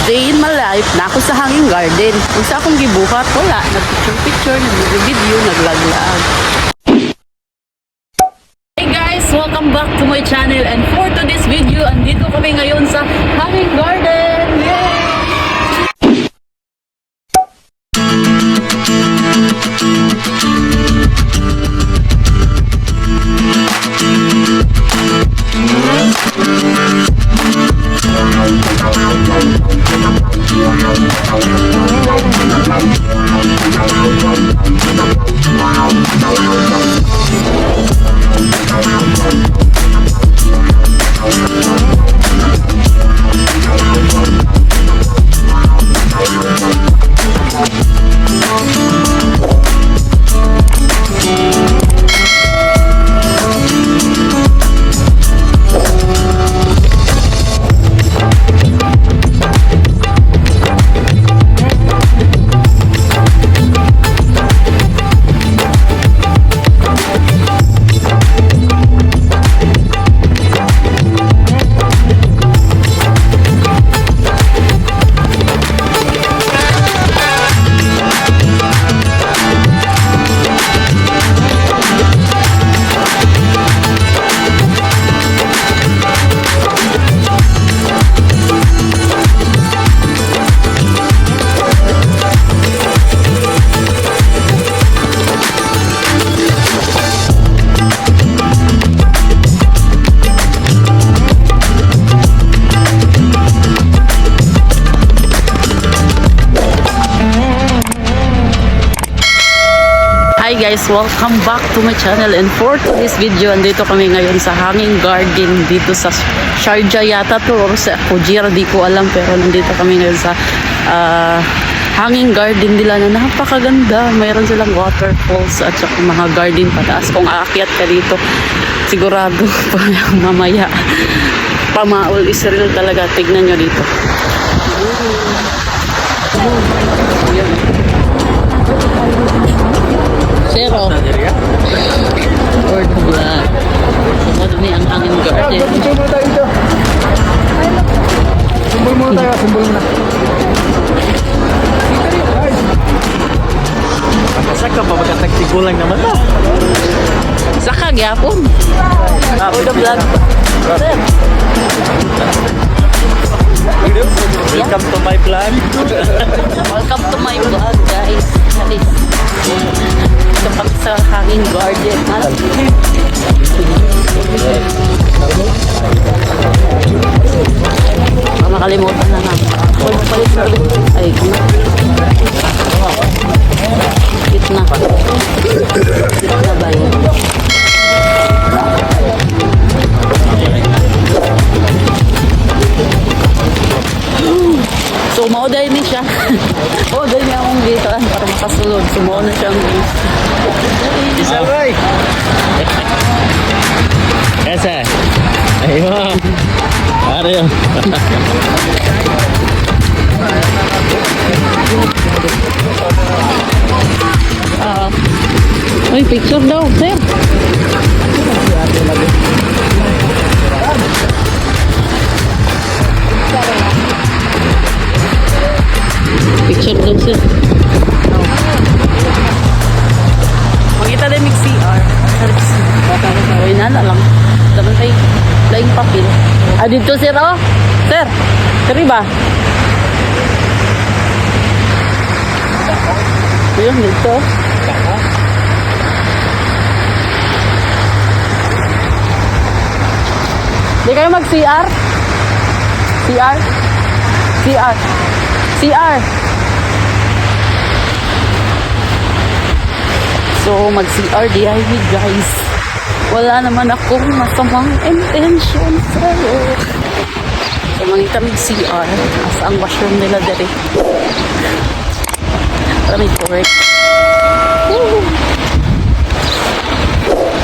day in my life na ako sa hanging garden. Kung sa akong gibuhat, wala. Nag-picture-picture, nag-video, naglag-lag. Hey guys! Welcome back to my channel, and for today's video, andito kami ngayon sa hanging garden! Yay! Hi guys, welcome back to my channel, and for today's video, andito kami ngayon sa hanging garden dito sa Sharjah yata to, or sa Fujairah, di ko alam, pero nandito kami ngayon sa hanging garden nila na napakaganda. Mayroon silang waterfalls at saka mga garden pataas. Kung aakyat ka dito, sigurado mamaya pamaul Israel talaga. Tignan nyo dito. Zero. Or the black. Madumi ang hanging garden. Sumbol muna tayo, sumbol muna. Saka pa magkatagtigulang naman na. Saka gyapon. Or the black. Sir. Welcome to my vlog. Welcome to my vlog, guys. Alis. Ito kami sa hanging garden. Makalimutan na namin. Ay, gitna. Gitna ba yun? So, mauday ni siya. Mauday niya akong dito para makasulod. So, mauna siyang Isabay! Esa! Ayun! Ano yun? Uy, picture daw, sir. Picture daw, sir. Makita din may CR. Uy, nana lang. Dapat ay laing papel. Ah, dito, sir, oh. Sir, sir ba? Ayun, dito. Di kayo mag-CR? CR? CR? CR? So, mag-CR DIY, guys. Wala naman akong masamang intention sa'yo. So, mangita mag-CR. Asa ang washroom nila dali. Maraming court. Woo!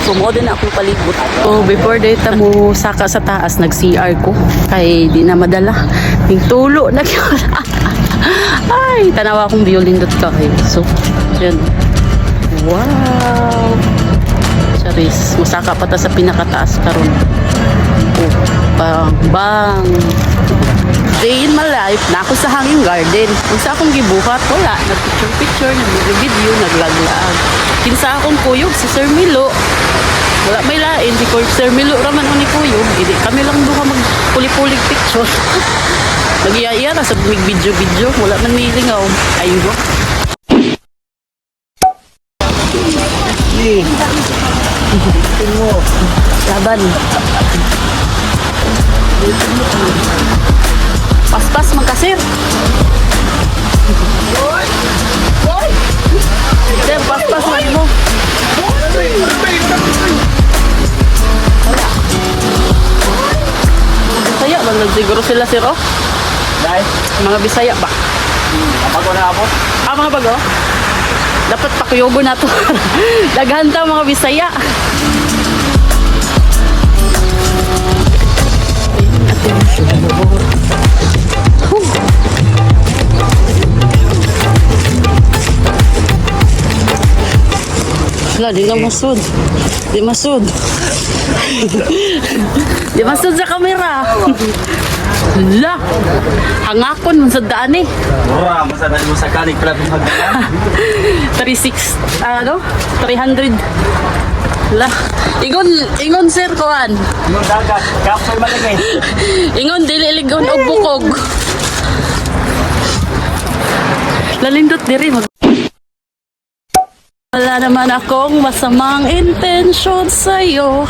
So, mo din akong palibot. So, before data mo saka sa taas, nag-CR ko. Kay di na madala. Yung tulo na ay, tanawa akong violin.com. So, yun. Wow! Charis. Musaka pa ta sa pinakataas karon. Oh, bang! Bang! day in my life na ako sa hanging garden. Kung sa akong gibuhat, wala. Nag-picture-picture, nag-video, naglag-lag. Kinsa akong kuyog, si Sir Milo. Wala may lain, si Sir Milo raman o ni kuyog. Hindi kami lang doon magpuli-pulig picture. Nag-iya-iya na sa video-video. Wala man nilingaw. Ayun. Laban. Pas-pas magkasir. Sir, pas-pas man mo. Bisaya ba? Siguro sila sir, oh? Dahil, Mga Bisaya ba? kapag na ako. Mga bago? Dapat pakuyogo na to. Daghan ta mga Bisaya. Wala, di na masud. Di masud. Di masud sa kamera. Hala, hangakon mo sa daan eh. Mura, masanan mo sa kanig pala itong hagdanan. 300. Hala, ingon sir kuan. Yung dagat, kapoy malagay. Ingon dili ligon og bukog. Lalindot diri mag. Wala naman akong masamang intention sa'yo.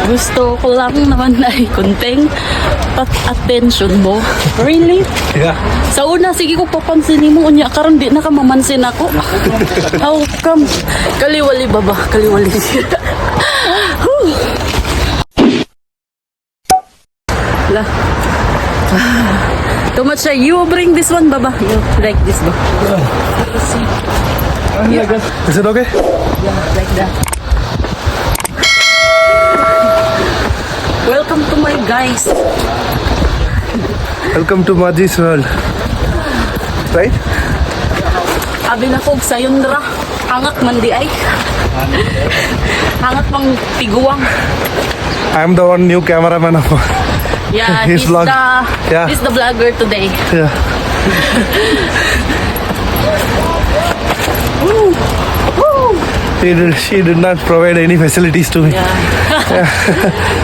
Gusto ko lang naman ay kunting attention mo. Really? Yeah. Sa una, sige ko papansinin mo. Unya, karon di na ka mamansin ako. How come? Kaliwali baba, kaliwali. La. Too much. You bring this one, baba. You like this, ba? Is it okay? Like that. Welcome to my guys. Welcome to Maji's world. Right? Abi na ko sa yundra. Hangat man di ay. Hangat mang tiguang. I'm the one new cameraman of Yeah, His he's vlog. Yeah. the vlogger today. yeah. Woo! Woo! She did not provide any facilities to me. Yeah.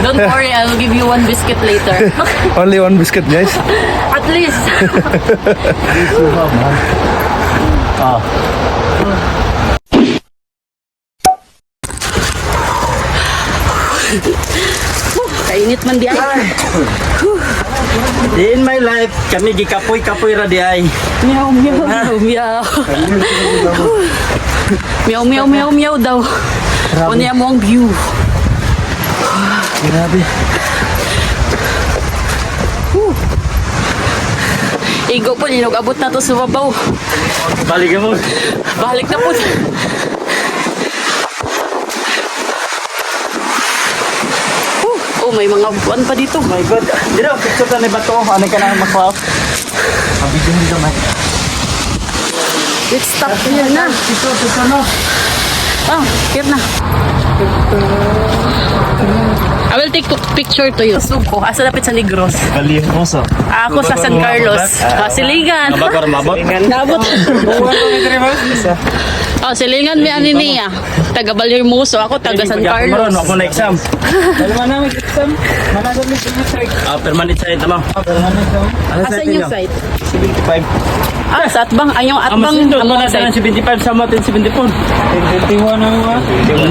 Don't worry, I will give you one biscuit later. Only one biscuit, guys. At least. Kainit man di ay. In my life, kami gikapoy-kapoy ra di ay. Meow, meow, meow, meow. Meow, meow, meow, meow daw. Ano yan mo ang view? Grabe. Igo po, abot na to sa babaw. Balik mo. Balik na po. Oh, may mga buwan pa dito. My God. Dito, picture ka ni Bato. Ano ka na mag-cloud? Mabigyan dito, man. Let's stop here na. Ito na. Ah, here na. I will take a picture to you. Suko, asa lapit sa Negros. Balik mo sa. Ako sa San Carlos. Silingan. Nabakar mabot? Nabot. Oh, silingan mi ani niya. Taga Balhermoso, ako taga San Carlos. Ako na exam. Dalawa na mag-exam. Managod ni symmetric. Permanent site naman. Asa yung site? 75. Ah, sa Atbang. Ayong Atbang. Masindot mo Among na sa site. 75 sa matin 74. 21 na mo.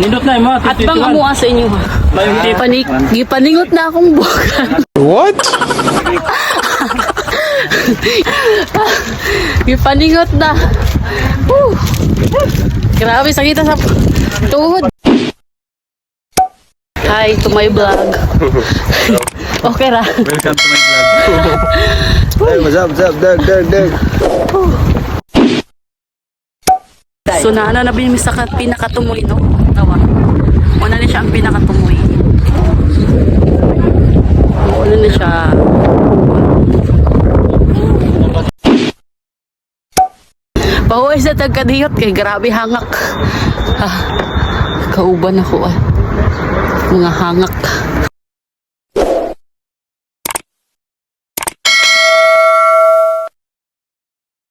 Nindot na mo. Atbang amo sa inyo ha. Gipaningot na akong bukan. What? Gipaningot na. Woo! Grabe, sakita sa tuhod. Hi to my vlog. Okay ra. Welcome to my vlog. Hey, what's up, Doug? So naana na bin sa pinakatumoy no. Tawa. Una na siya ang pinakatumoy. Una na siya. Pahuwi sa tagkadiyot kay grabe hangak. Ah, kauban ako ah. Mga hangak.